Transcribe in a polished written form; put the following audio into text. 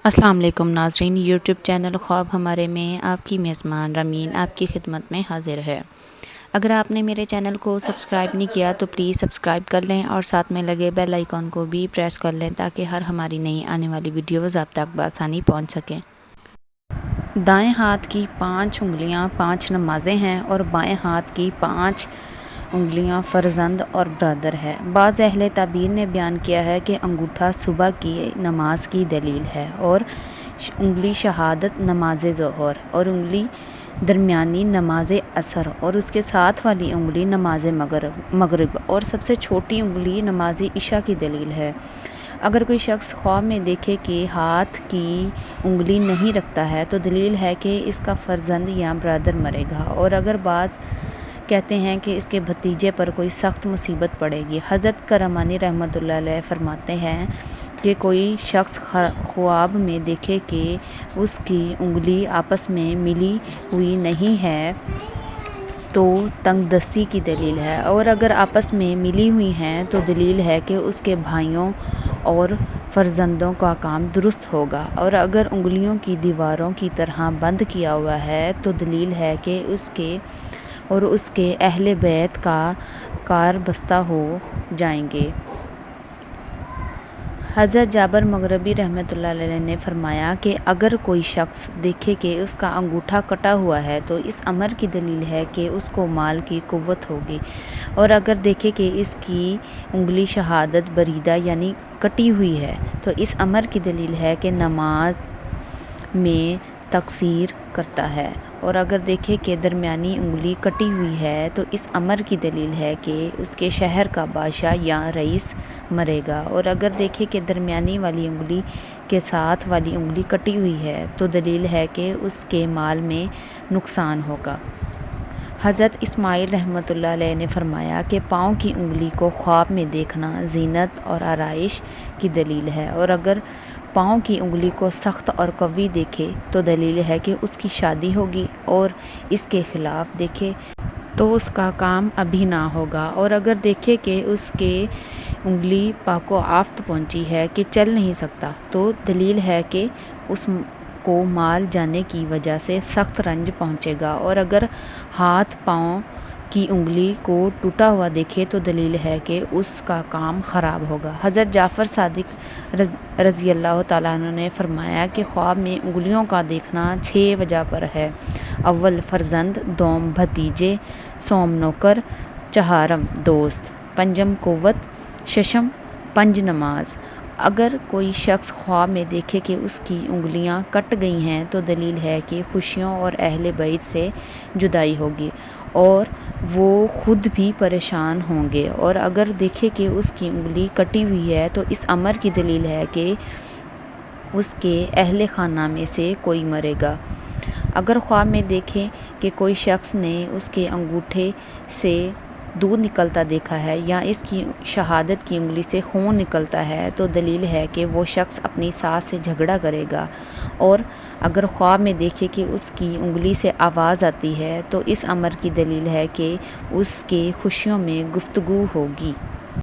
السلام علیکم ناظرین، یوٹیوب چینل خواب ہمارے میں آپ کی میزبان رمین آپ کی خدمت میں حاضر ہے۔ اگر آپ نے میرے چینل کو سبسکرائب نہیں کیا تو پلیز سبسکرائب کر لیں اور ساتھ میں لگے بیل آئیکن کو بھی پریس کر لیں تاکہ ہر ہماری نئی آنے والی ویڈیوز آپ تک بآسانی پہنچ سکیں۔ دائیں ہاتھ کی 5 انگلیاں 5 نمازیں ہیں اور بائیں ہاتھ کی 5 انگلیاں فرزند اور برادر ہے۔ بعض اہل تعبیر نے بیان کیا ہے کہ انگوٹھا صبح کی نماز کی دلیل ہے اور انگلی شہادت نماز ظہر اور انگلی درمیانی نماز عصر اور اس کے ساتھ والی انگلی نماز مغرب اور سب سے چھوٹی انگلی نماز عشاء کی دلیل ہے۔ اگر کوئی شخص خواب میں دیکھے کہ ہاتھ کی انگلی نہیں رکھتا ہے تو دلیل ہے کہ اس کا فرزند یا برادر مرے گا، اور اگر بعض کہتے ہیں کہ اس کے بھتیجے پر کوئی سخت مصیبت پڑے گی۔ حضرت کرمانی رحمۃ اللہ علیہ فرماتے ہیں کہ کوئی شخص خواب میں دیکھے کہ اس کی انگلی آپس میں ملی ہوئی نہیں ہے تو تنگ دستی کی دلیل ہے، اور اگر آپس میں ملی ہوئی ہیں تو دلیل ہے کہ اس کے بھائیوں اور فرزندوں کا کام درست ہوگا، اور اگر انگلیوں کی دیواروں کی طرح بند کیا ہوا ہے تو دلیل ہے کہ اس کے اہل بیت کا کار بستہ ہو جائیں گے۔ حضرت جابر مغربی رحمۃ اللہ علیہ نے فرمایا کہ اگر کوئی شخص دیکھے کہ اس کا انگوٹھا کٹا ہوا ہے تو اس امر کی دلیل ہے کہ اس کو مال کی قوت ہوگی، اور اگر دیکھے کہ اس کی انگلی شہادت بریدہ یعنی کٹی ہوئی ہے تو اس امر کی دلیل ہے کہ نماز میں تقصیر کرتا ہے، اور اگر دیکھے کہ درمیانی انگلی کٹی ہوئی ہے تو اس امر کی دلیل ہے کہ اس کے شہر کا بادشاہ یا رئیس مرے گا، اور اگر دیکھے کہ درمیانی والی انگلی کے ساتھ والی انگلی کٹی ہوئی ہے تو دلیل ہے کہ اس کے مال میں نقصان ہوگا۔ حضرت اسماعیل رحمۃ اللہ علیہ نے فرمایا کہ پاؤں کی انگلی کو خواب میں دیکھنا زینت اور آرائش کی دلیل ہے، اور اگر پاؤں کی انگلی کو سخت اور قوی دیکھے تو دلیل ہے کہ اس کی شادی ہوگی، اور اس کے خلاف دیکھے تو اس کا کام ابھی نہ ہوگا، اور اگر دیکھے کہ اس کے انگلی پاک و آفت پہنچی ہے کہ چل نہیں سکتا تو دلیل ہے کہ اس کو مال جانے کی وجہ سے سخت رنج پہنچے گا، اور اگر ہاتھ پاؤں کی انگلی کو ٹوٹا ہوا دیکھے تو دلیل ہے کہ اس کا کام خراب ہوگا۔ حضرت جعفر صادق رضی اللہ تعالیٰ عنہ نے فرمایا کہ خواب میں انگلیوں کا دیکھنا 6 وجہ پر ہے: اول فرزند، دوم بھتیجے، سوم نوکر، چہارم دوست، پنجم قوت، ششم پنج نماز۔ اگر کوئی شخص خواب میں دیکھے کہ اس کی انگلیاں کٹ گئی ہیں تو دلیل ہے کہ خوشیوں اور اہل بیت سے جدائی ہوگی اور وہ خود بھی پریشان ہوں گے، اور اگر دیکھے کہ اس کی انگلی کٹی ہوئی ہے تو اس امر کی دلیل ہے کہ اس کے اہل خانہ میں سے کوئی مرے گا۔ اگر خواب میں دیکھیں کہ کوئی شخص نے اس کے انگوٹھے سے دودھ نکلتا دیکھا ہے یا اس کی شہادت کی انگلی سے خون نکلتا ہے تو دلیل ہے کہ وہ شخص اپنی ساس سے جھگڑا کرے گا، اور اگر خواب میں دیکھے کہ اس کی انگلی سے آواز آتی ہے تو اس امر کی دلیل ہے کہ اس کے خوشیوں میں گفتگو ہوگی۔